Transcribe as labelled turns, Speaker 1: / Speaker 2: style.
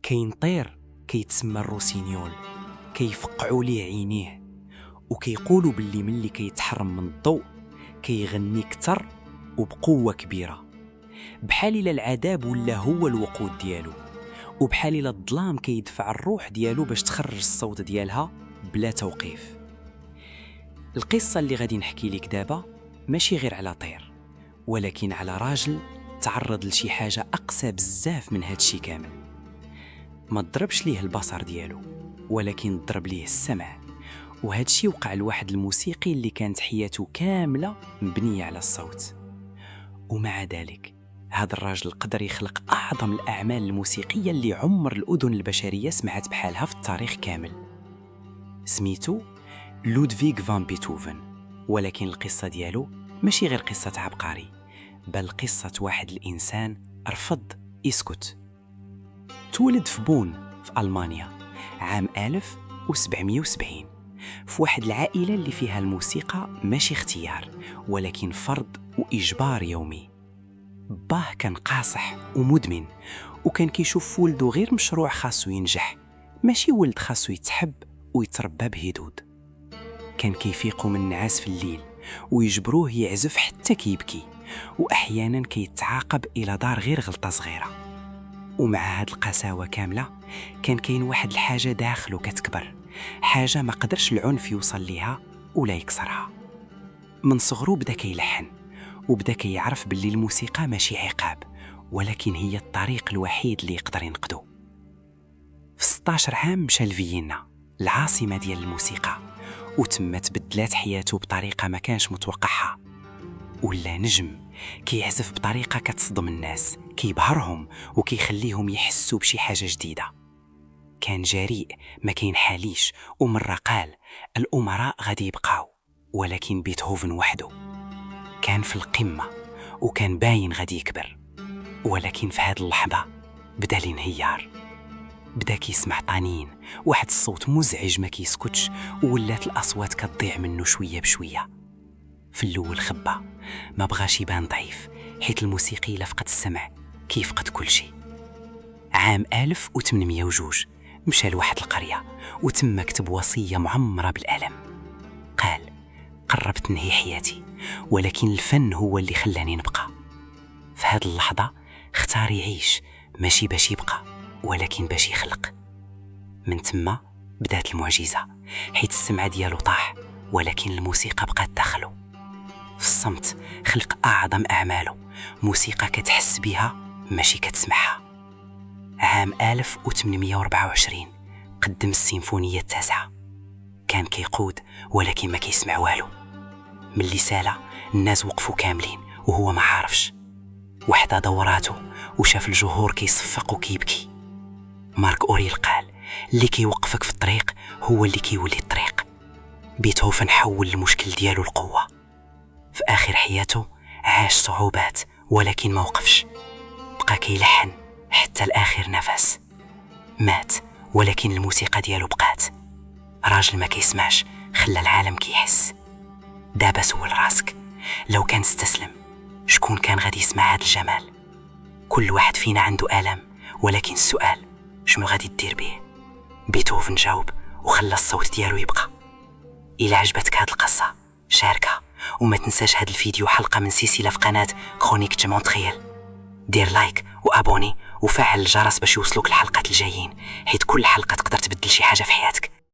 Speaker 1: كاين طير كيتسمى الروسينيول، كيفقعوا ليه عينيه وكيقولوا باللي ملي كيتحرم من الضوء كيغني كتر وبقوة كبيرة، بحال إلا العذاب ولا هو الوقود ديالو، وبحال إلا الظلام كيدفع الروح ديالو باش تخرج الصوت ديالها بلا توقيف. القصة اللي غادي نحكي لك دابا ماشي غير على طير، ولكن على راجل تعرض لشي حاجة أقسى بزاف من هادشي كامل. ما ضربش ليه البصر ديالو، ولكن ضرب ليه السمع، وهادشي وقع لواحد الموسيقي اللي كانت حياته كاملة مبنية على الصوت. ومع ذلك هذا الراجل قدر يخلق أعظم الأعمال الموسيقية اللي عمر الأذن البشرية سمعت بحالها في التاريخ كامل. سميتو لودفيغ فان بيتهوفن، ولكن القصة ديالو ماشي غير قصة عبقري، بل قصة واحد الإنسان رفض يسكت. تولد في بون في ألمانيا عام 1770 في واحد العائلة اللي فيها الموسيقى ماشي اختيار ولكن فرض وإجبار يومي. باه كان قاصح ومدمن، وكان كيشوف ولده غير مشروع خاصو ينجح، ماشي ولد خاصو يتحب ويتربى بهدود. كان كيفيقوا من النعاس في الليل ويجبروه يعزف حتى كيبكي، وأحيانا كيتعاقب إلى دار غير غلطة صغيرة. ومع هاد القساوة كاملة كان كاين واحد الحاجة داخله كتكبر، حاجة ما قدرش العنف يوصل ليها ولا يكسرها. من صغرو بدا كيلحن، وبدا كيعرف باللي الموسيقى ماشي عقاب، ولكن هي الطريق الوحيد اللي يقدر ينقذو. في 16 عام مشى لفيينا العاصمة ديال الموسيقى، وتم تبدلات حياته بطريقة ما كانش متوقعها. ولا نجم كيعزف بطريقة كتصدم الناس، كيبهرهم وكيخليهم يحسوا بشي حاجة جديدة. كان جريء ما كاين حاليش، ومرة قال الأمراء غادي يبقاو ولكن بيتهوفن وحده. كان في القمة وكان باين غادي يكبر، ولكن في هذه اللحظة بدا الانهيار. بدا كيسمع طنين، واحد الصوت مزعج ما كيسكتش، وولات الأصوات كتضيع منه شوية بشوية. في الأول خبى، ما بغاش يبان ضعيف، حيت الموسيقي إلا فقد السمع كيفقد كل شيء. عام 1802 مشى لواحد القرية وتم كتب وصية معمرة بالألم. قال قربت نهي حياتي، ولكن الفن هو اللي خلاني نبقى. في هذه اللحظة اختار يعيش، ماشي باش يبقى ولكن باش يخلق. من تما بدات المعجزة، حيت السمع ديالو طاح ولكن الموسيقى بقات داخله. في الصمت خلق أعظم أعماله، موسيقى كتحس بها ماشي كتسمعها. عام 1824 قدم السيمفونية التاسعة. كان كيقود ولكن ما كيسمع والو. ملي سالة الناس وقفوا كاملين وهو ما عارفش. وحدة دوراتو وشاف الجمهور كيصفق وكيبكي. مارك أوريل قال اللي كيوقفك في الطريق هو اللي كيولي الطريق. بيتهوفن حول المشكل ديالو القوة. في آخر حياته عاش صعوبات ولكن ما وقفش، بقى كيلحن حتى الآخر نفس. مات ولكن الموسيقى ديالو بقات. راجل ما كيسمعش خلى العالم كيحس. دابا سول راسك، لو كان استسلم شكون كان غادي يسمع هذا الجمال؟ كل واحد فينا عنده آلام، ولكن السؤال شنو غادي تدير به؟ بيتهوفن جاوب وخلى الصوت ديالو يبقى. إلا عجبتك هذه القصة شاركها، وما تنساش هذا الفيديو حلقة من سلسلة في قناة كرونيك دو مونتريال. دير لايك وابوني وفعل الجرس باش يوصلوك الحلقات الجايين، حيت كل حلقة تقدر تبدل شي حاجة في